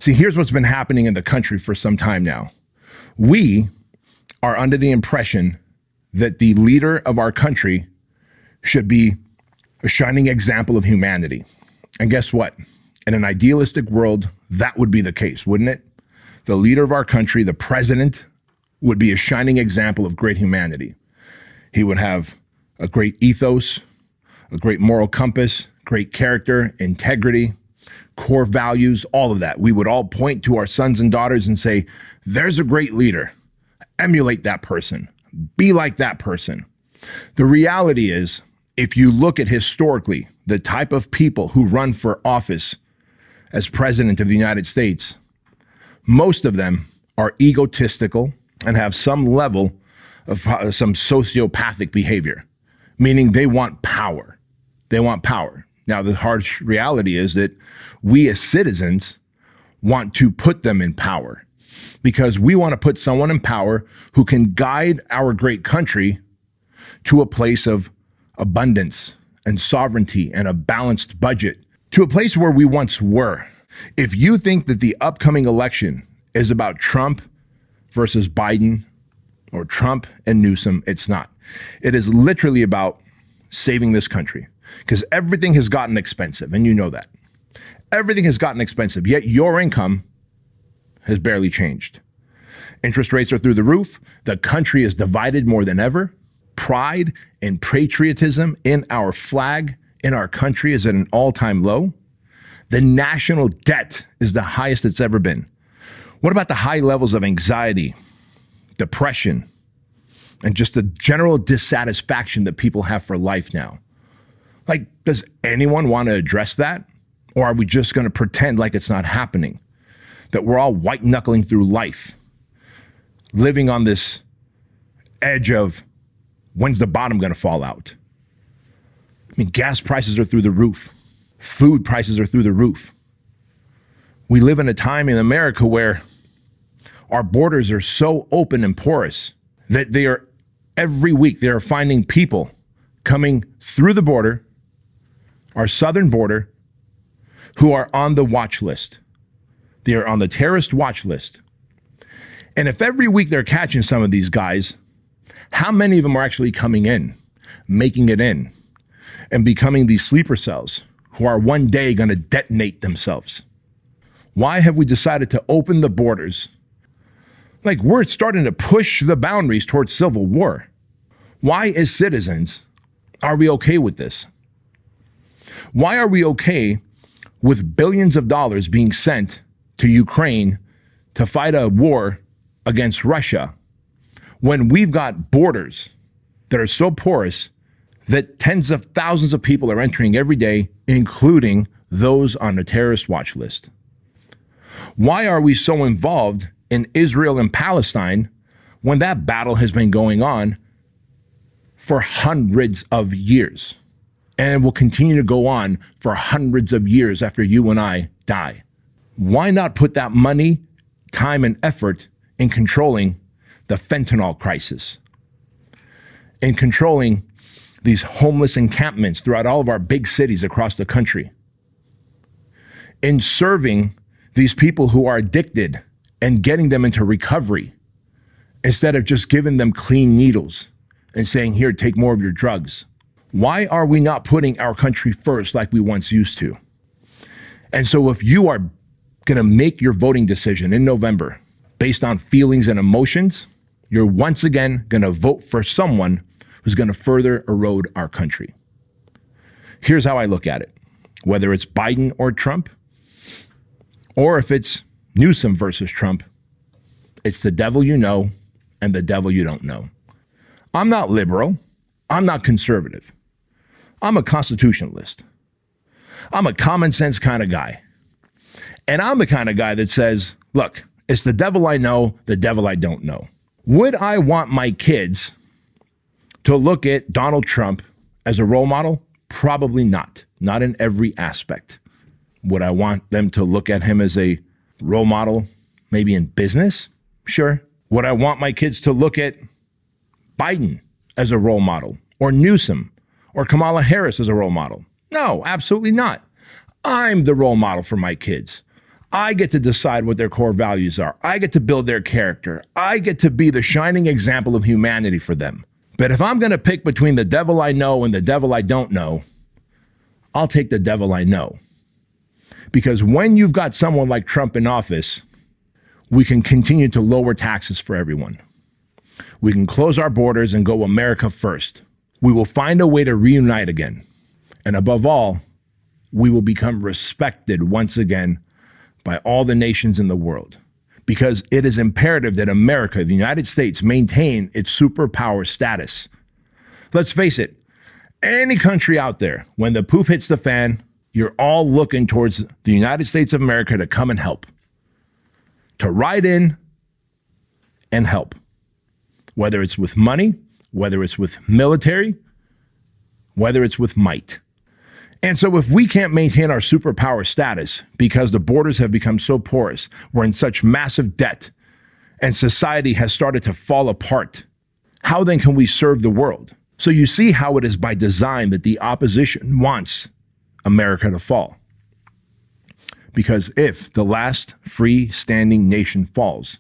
See, here's what's been happening in the country for some time now. We are under the impression that the leader of our country should be a shining example of humanity. And guess what? In an idealistic world, that would be the case, wouldn't it? The leader of our country, the president, would be a shining example of great humanity. He would have a great ethos, a great moral compass, great character, integrity, core values, all of that. We would all point to our sons and daughters and say, there's a great leader. Emulate that person. Be like that person. The reality is, if you look at historically the type of people who run for office as president of the United States, most of them are egotistical and have some level of some sociopathic behavior, meaning they want power. They want power. Now, the harsh reality is that we as citizens want to put them in power because we want to put someone in power who can guide our great country to a place of abundance and sovereignty and a balanced budget, to a place where we once were. If you think that the upcoming election is about Trump versus Biden or Trump and Newsom, it's not. It is literally about saving this country because everything has gotten expensive, and you know that. Everything has gotten expensive, yet your income has barely changed. Interest rates are through the roof. The country is divided more than ever. Pride and patriotism in our flag, in our country, is at an all-time low. The national debt is the highest it's ever been. What about the high levels of anxiety, depression, and just the general dissatisfaction that people have for life now? Like, does anyone want to address that? Or are we just going to pretend like it's not happening? That we're all white-knuckling through life, living on this edge of when's the bottom going to fall out? I mean, gas prices are through the roof. Food prices are through the roof. We live in a time in America where our borders are so open and porous that every week they are finding people coming through the border, our southern border, who are on the watch list. They are on the terrorist watch list. And if every week they're catching some of these guys, how many of them are actually coming in, making it in, and becoming these sleeper cells who are one day going to detonate themselves? Why have we decided to open the borders? Like, we're starting to push the boundaries towards civil war. Why, as citizens, are we okay with this? Why are we okay with billions of dollars being sent to Ukraine to fight a war against Russia when we've got borders that are so porous that tens of thousands of people are entering every day, including those on the terrorist watch list? Why are we so involved in Israel and Palestine when that battle has been going on for hundreds of years and will continue to go on for hundreds of years after you and I die? Why not put that money, time, and effort in controlling the fentanyl crisis, in controlling these homeless encampments throughout all of our big cities across the country, in serving these people who are addicted and getting them into recovery instead of just giving them clean needles and saying, here, take more of your drugs? Why are we not putting our country first like we once used to? And so if you are going to make your voting decision in November based on feelings and emotions, you're once again going to vote for someone who's going to further erode our country. Here's how I look at it. Whether it's Biden or Trump, or if it's Newsom versus Trump, it's the devil you know and the devil you don't know. I'm not liberal. I'm not conservative. I'm a constitutionalist. I'm a common sense kind of guy. And I'm the kind of guy that says, look, it's the devil I know, the devil I don't know. Would I want my kids to look at Donald Trump as a role model? Probably not. Not in every aspect. Would I want them to look at him as a role model, maybe in business? Sure. Would I want my kids to look at Biden as a role model, or Newsom, or Kamala Harris as a role model? No, absolutely not. I'm the role model for my kids. I get to decide what their core values are. I get to build their character. I get to be the shining example of humanity for them. But if I'm going to pick between the devil I know and the devil I don't know, I'll take the devil I know. Because when you've got someone like Trump in office, we can continue to lower taxes for everyone. We can close our borders and go America first. We will find a way to reunite again. And above all, we will become respected once again by all the nations in the world. Because it is imperative that America, the United States, maintain its superpower status. Let's face it, any country out there, when the poop hits the fan, you're all looking towards the United States of America to come and help. To ride in and help. Whether it's with money, whether it's with military, whether it's with might. And so if we can't maintain our superpower status because the borders have become so porous, we're in such massive debt, and society has started to fall apart, how then can we serve the world? So you see how it is by design that the opposition wants America to fall. Because if the last free-standing nation falls,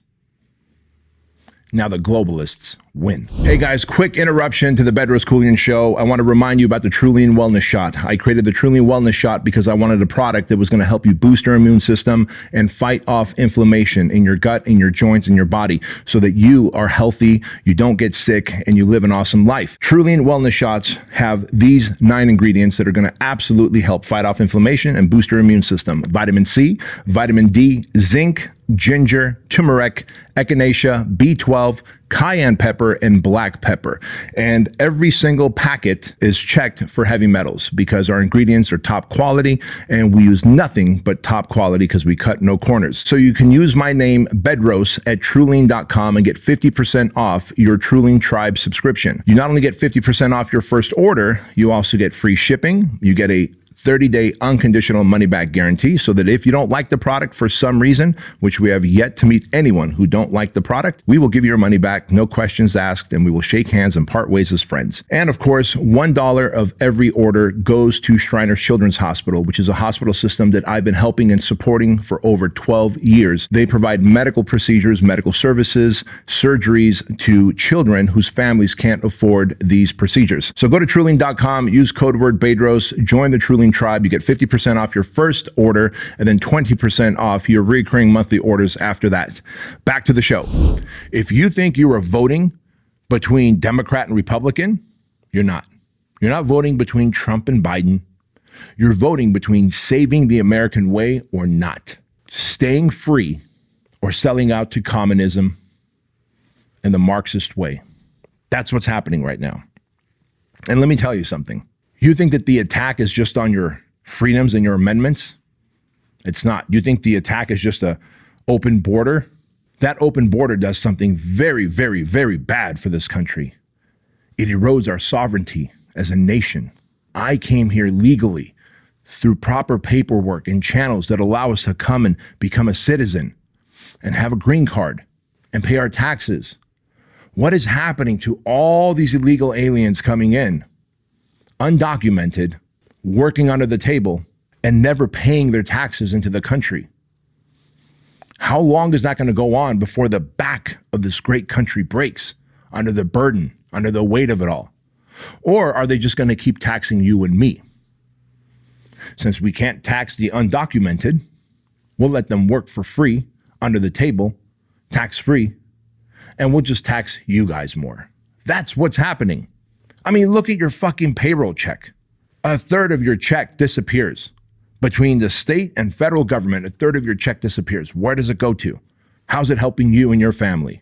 now the globalists win. Hey guys, quick interruption to the Bedros Keuilian show. I want to remind you about the Keuilian Wellness Shot. I created the Keuilian Wellness Shot because I wanted a product that was going to help you boost your immune system and fight off inflammation in your gut, in your joints, in your body, so that you are healthy, you don't get sick, and you live an awesome life. Keuilian Wellness Shots have these 9 ingredients that are going to absolutely help fight off inflammation and boost your immune system. Vitamin C, vitamin D, zinc, ginger, turmeric, echinacea, B12, cayenne pepper, and black pepper. And every single packet is checked for heavy metals because our ingredients are top quality and we use nothing but top quality because we cut no corners. So you can use my name, Bedros, at Keuilian.com and get 50% off your Keuilian Tribe subscription. You not only get 50% off your first order, you also get free shipping. You get a 30-day unconditional money-back guarantee, so that if you don't like the product for some reason, which we have yet to meet anyone who don't like the product, we will give you your money back, no questions asked, and we will shake hands and part ways as friends. And of course, $1 of every order goes to Shriners Children's Hospital, which is a hospital system that I've been helping and supporting for over 12 years. They provide medical procedures, medical services, surgeries to children whose families can't afford these procedures. So go to Keuilian.com, use code word Bedros, join the Keuilian Tribe. You get 50% off your first order and then 20% off your recurring monthly orders after that. Back to the show. If you think you are voting between Democrat and Republican, you're not. You're not voting between Trump and Biden. You're voting between saving the American way or not. Staying free or selling out to communism and the Marxist way. That's what's happening right now. And let me tell you something. You think that the attack is just on your freedoms and your amendments? It's not. You think the attack is just an open border? That open border does something very, very, very bad for this country. It erodes our sovereignty as a nation. I came here legally through proper paperwork and channels that allow us to come and become a citizen and have a green card and pay our taxes. What is happening to all these illegal aliens coming in? Undocumented, working under the table, and never paying their taxes into the country. How long is that going to go on before the back of this great country breaks under the burden, under the weight of it all? Or are they just going to keep taxing you and me? Since we can't tax the undocumented, we'll let them work for free, under the table, tax-free, and we'll just tax you guys more. That's what's happening. I mean, look at your fucking payroll check. 1/3 of your check disappears. Between the state and federal government, 1/3 of your check disappears. Where does it go to? How's it helping you and your family?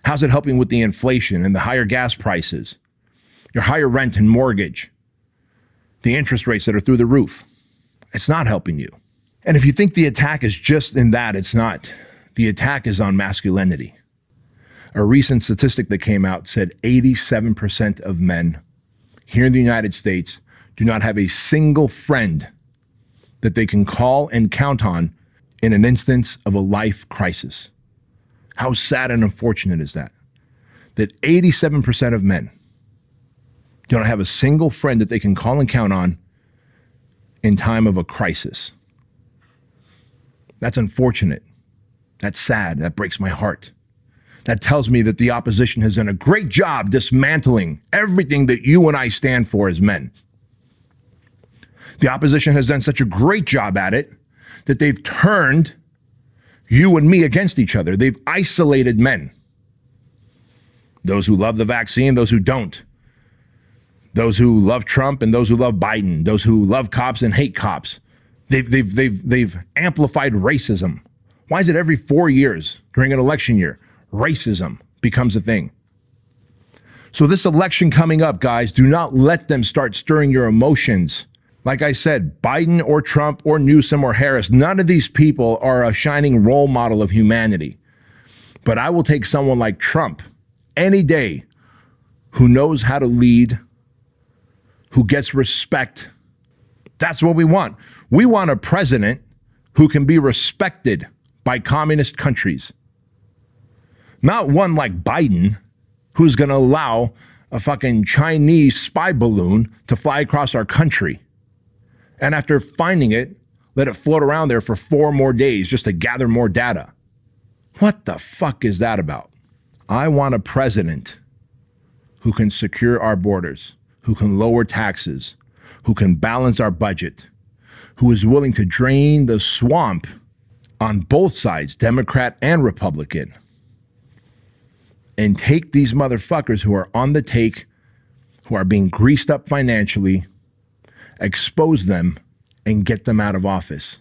How's it helping with the inflation and the higher gas prices? Your higher rent and mortgage? The interest rates that are through the roof? It's not helping you. And if you think the attack is just in that, it's not. The attack is on masculinity. A recent statistic that came out said 87% of men here in the United States do not have a single friend that they can call and count on in an instance of a life crisis. How sad and unfortunate is that? That 87% of men don't have a single friend that they can call and count on in time of a crisis. That's unfortunate. That's sad. That breaks my heart. That tells me that the opposition has done a great job dismantling everything that you and I stand for as men. The opposition has done such a great job at it that they've turned you and me against each other. They've isolated men. Those who love the vaccine, those who don't. Those who love Trump and those who love Biden. Those who love cops and hate cops. They've amplified racism. Why is it every 4 years during an election year, racism becomes a thing? So this election coming up, guys, do not let them start stirring your emotions. Like I said, Biden or Trump or Newsom or Harris, none of these people are a shining role model of humanity. But I will take someone like Trump any day who knows how to lead, who gets respect. That's what we want. We want a president who can be respected by communist countries. Not one like Biden, who's going to allow a fucking Chinese spy balloon to fly across our country. And after finding it, let it float around there for 4 more days just to gather more data. What the fuck is that about? I want a president who can secure our borders, who can lower taxes, who can balance our budget, who is willing to drain the swamp on both sides, Democrat and Republican, and take these motherfuckers who are on the take, who are being greased up financially, expose them, and get them out of office.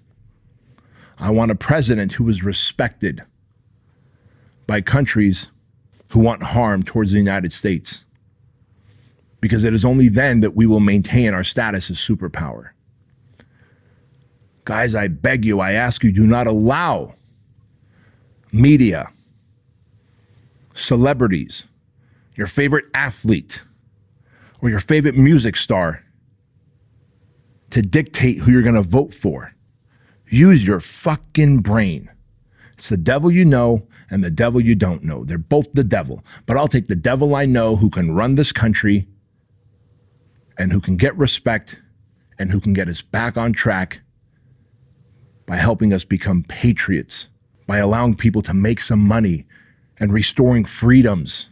I want a president who is respected by countries who want harm towards the United States, because it is only then that we will maintain our status as superpower. Guys, I beg you, I ask you, do not allow media, celebrities, your favorite athlete, or your favorite music star to dictate who you're going to vote for. Use your fucking brain. It's the devil you know and the devil you don't know. They're both the devil. But I'll take the devil I know who can run this country and who can get respect and who can get us back on track by helping us become patriots, by allowing people to make some money and restoring freedoms.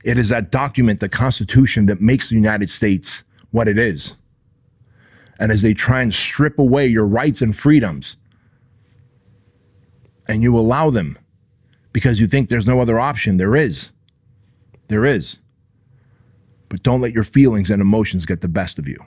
It is that document, the Constitution, that makes the United States what it is. And as they try and strip away your rights and freedoms, and you allow them because you think there's no other option, there is. There is. But don't let your feelings and emotions get the best of you.